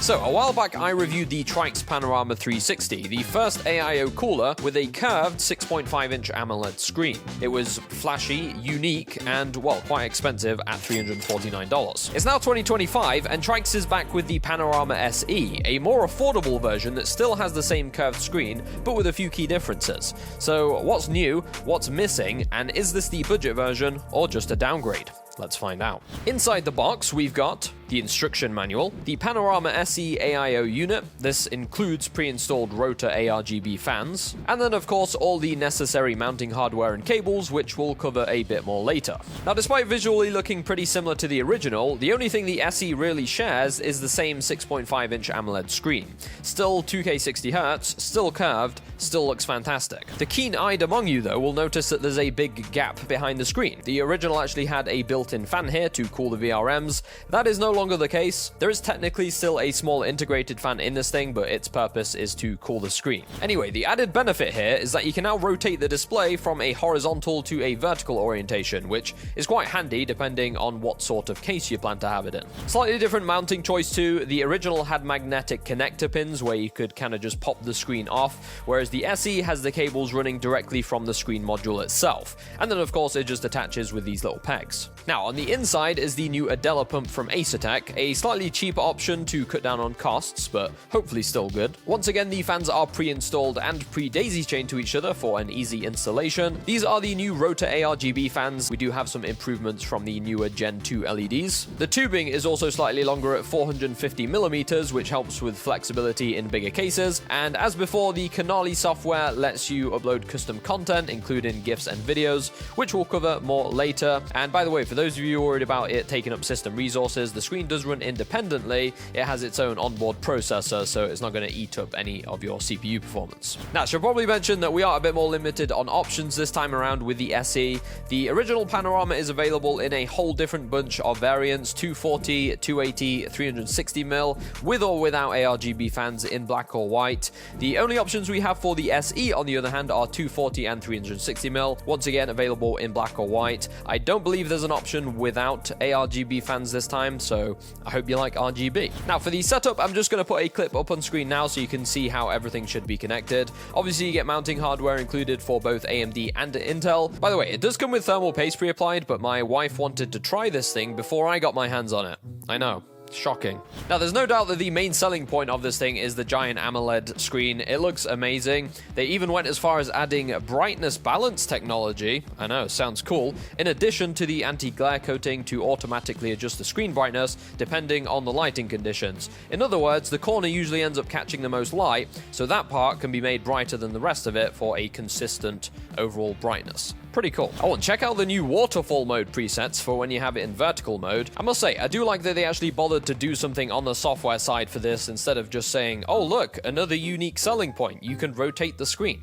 So, a while back I reviewed the Tryx Panorama 360, the first AIO cooler with a curved 6.5-inch AMOLED screen. It was flashy, unique, and, well, quite expensive at $349. It's now 2025, and Tryx is back with the Panorama SE, a more affordable version that still has the same curved screen, but with a few key differences. So, what's new, what's missing, and is this the budget version, or just a downgrade? Let's find out. Inside the box, we've got the instruction manual, the Panorama SE AIO unit. This includes pre-installed rotor ARGB fans, and then of course all the necessary mounting hardware and cables, which we'll cover a bit more later. Now, despite visually looking pretty similar to the original, the only thing the SE really shares is the same 6.5-inch AMOLED screen. Still 2K 60Hz, still curved, still looks fantastic. The keen-eyed among you, though, will notice that there's a big gap behind the screen. The original actually had a built-in fan here to cool the VRMs. That is no longer the case. There is technically still a small integrated fan in this thing, but its purpose is to cool the screen. Anyway, the added benefit here is that you can now rotate the display from a horizontal to a vertical orientation, which is quite handy depending on what sort of case you plan to have it in. Slightly different mounting choice too. The original had magnetic connector pins where you could kind of just pop the screen off, whereas the SE has the cables running directly from the screen module itself. And then of course it just attaches with these little pegs. Now, on the inside is the new Adela pump from Acertec, a slightly cheaper option to cut down on costs, but hopefully still good. Once again, the fans are pre-installed and pre-daisy chained to each other for an easy installation. These are the new rotor ARGB fans. We do have some improvements from the newer Gen 2 LEDs. The tubing is also slightly longer at 450mm, which helps with flexibility in bigger cases. And as before, the Kanali software lets you upload custom content, including GIFs and videos, which we'll cover more later. And by the way, for those of you worried about it taking up system resources, the screen does run independently. It has its own onboard processor, so it's not going to eat up any of your CPU performance. Now, I should probably mention that we are a bit more limited on options this time around with the SE. The original Panorama is available in a whole different bunch of variants: 240, 280, 360mm, with or without ARGB fans in black or white. The only options we have for the SE, on the other hand, are 240 and 360mm, once again available in black or white. I don't believe there's an option without ARGB fans this time, so I hope you like RGB. Now, for the setup, I'm just going to put a clip up on screen now so you can see how everything should be connected. Obviously, you get mounting hardware included for both AMD and Intel. By the way, it does come with thermal paste pre-applied, but my wife wanted to try this thing before I got my hands on it. I know. Shocking. Now, there's no doubt that the main selling point of this thing is the giant AMOLED screen. It looks amazing. They even went as far as adding brightness balance technology. I know, sounds cool. In addition to the anti-glare coating to automatically adjust the screen brightness depending on the lighting conditions. In other words, the corner usually ends up catching the most light, so that part can be made brighter than the rest of it for a consistent overall brightness. Pretty cool. Oh, and check out the new waterfall mode presets for when you have it in vertical mode. I must say, I do like that they actually bothered to do something on the software side for this instead of just saying, oh look, another unique selling point, you can rotate the screen.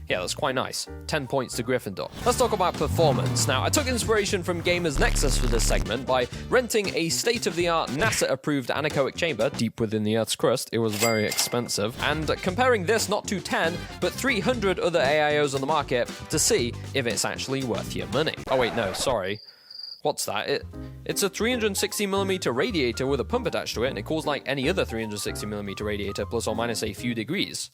Yeah, that's quite nice. 10 points to Gryffindor. Let's talk about performance. Now, I took inspiration from Gamers Nexus for this segment by renting a state-of-the-art NASA-approved anechoic chamber deep within the Earth's crust. It was very expensive. And comparing this not to 10, but 300 other AIOs on the market to see if it's actually worth your money. Oh wait, no, sorry. What's that? It's a 360mm radiator with a pump attached to it, and it cools like any other 360mm radiator, plus or minus a few degrees.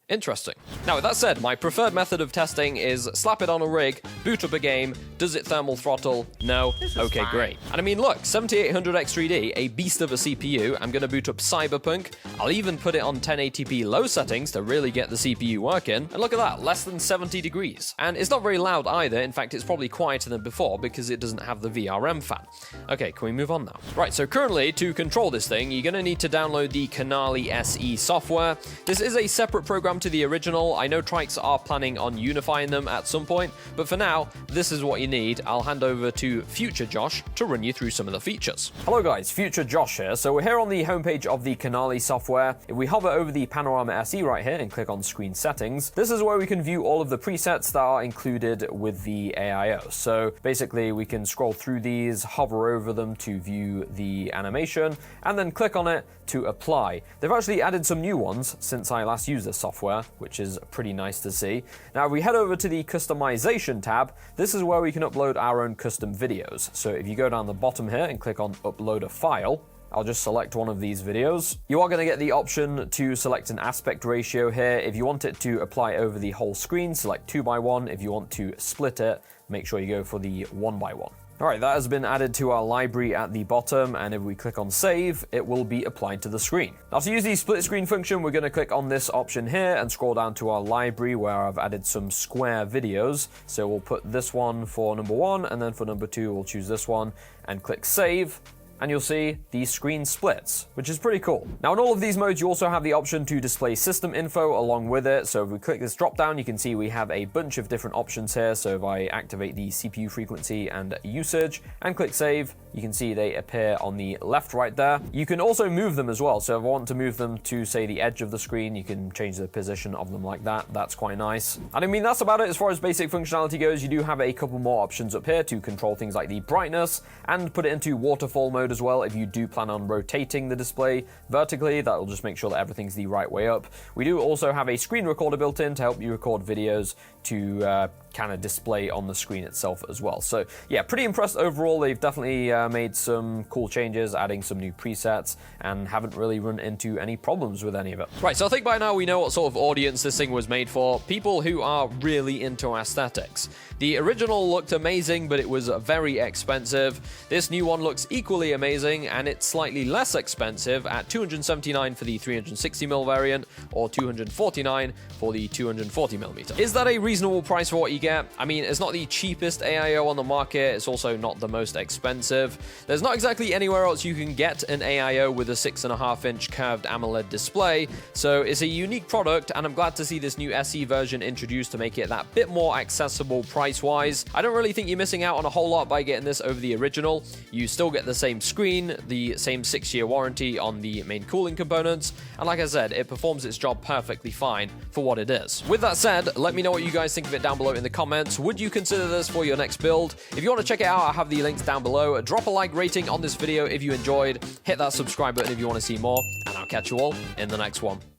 Interesting. Now, with that said, my preferred method of testing is slap it on a rig, boot up a game. Does it thermal throttle? No? Okay, great. And I mean, look, 7800X3D, a beast of a CPU. I'm going to boot up Cyberpunk. I'll even put it on 1080p low settings to really get the CPU working. And look at that, less than 70 degrees. And it's not very loud either. In fact, it's probably quieter than before because it doesn't have the VRM fan. Okay, can we move on now? Right, so currently, to control this thing, you're going to need to download the Kanali SE software. This is a separate program to the original. I know Tryx are planning on unifying them at some point, but for now, this is what you need. I'll hand over to Future Josh to run you through some of the features. Hello guys, Future Josh here. So we're here on the homepage of the Kanali software. If we hover over the Panorama SE right here and click on Screen Settings, this is where we can view all of the presets that are included with the AIO. So basically, we can scroll through these, hover over them to view the animation, and then click on it to apply. They've actually added some new ones since I last used this software, which is pretty nice to see. Now, if we head over to the Customization tab, this is where we can upload our own custom videos. So if you go down the bottom here and click on Upload a File, I'll just select one of these videos. You are going to get the option to select an aspect ratio here. If you want it to apply over the whole screen, select 2:1. If you want to split it, make sure you go for the 1:1. Alright, that has been added to our library at the bottom, and if we click on save, it will be applied to the screen. Now, to use the split screen function, we're going to click on this option here and scroll down to our library where I've added some square videos. So we'll put this one for number 1, and then for number 2, we'll choose this one and click save. And you'll see the screen splits, which is pretty cool. Now, in all of these modes, you also have the option to display system info along with it. So if we click this drop down, you can see we have a bunch of different options here. So if I activate the CPU frequency and usage and click save, you can see they appear on the left right there. You can also move them as well. So if I want to move them to, say, the edge of the screen, you can change the position of them like that. That's quite nice. And I mean, that's about it as far as basic functionality goes. You do have a couple more options up here to control things like the brightness and put it into waterfall mode as well. If you do plan on rotating the display vertically, that will just make sure that everything's the right way up. We do also have a screen recorder built in to help you record videos to kind of display on the screen itself as well. So yeah, pretty impressed overall. They've definitely made some cool changes, adding some new presets, and haven't really run into any problems with any of it. Right, so I think by now we know what sort of audience this thing was made for. People who are really into aesthetics. The original looked amazing, but it was very expensive. This new one looks equally amazing, and it's slightly less expensive at $279 for the 360mm variant, or $249 for the 240mm. Is that a reasonable price for what you get? I mean, it's not the cheapest AIO on the market, it's also not the most expensive. There's not exactly anywhere else you can get an AIO with a 6.5-inch curved AMOLED display, so it's a unique product, and I'm glad to see this new SE version introduced to make it that bit more accessible price-wise. I don't really think you're missing out on a whole lot by getting this over the original. You still get the same screen, the same 6-year warranty on the main cooling components, and like I said, it performs its job perfectly fine for what it is. With that said, let me know what you guys think of it down below in the comments. Would you consider this for your next build? If you want to check it out, I have the links down below. Drop a like rating on this video if you enjoyed, hit that subscribe button if you want to see more, and I'll catch you all in the next one.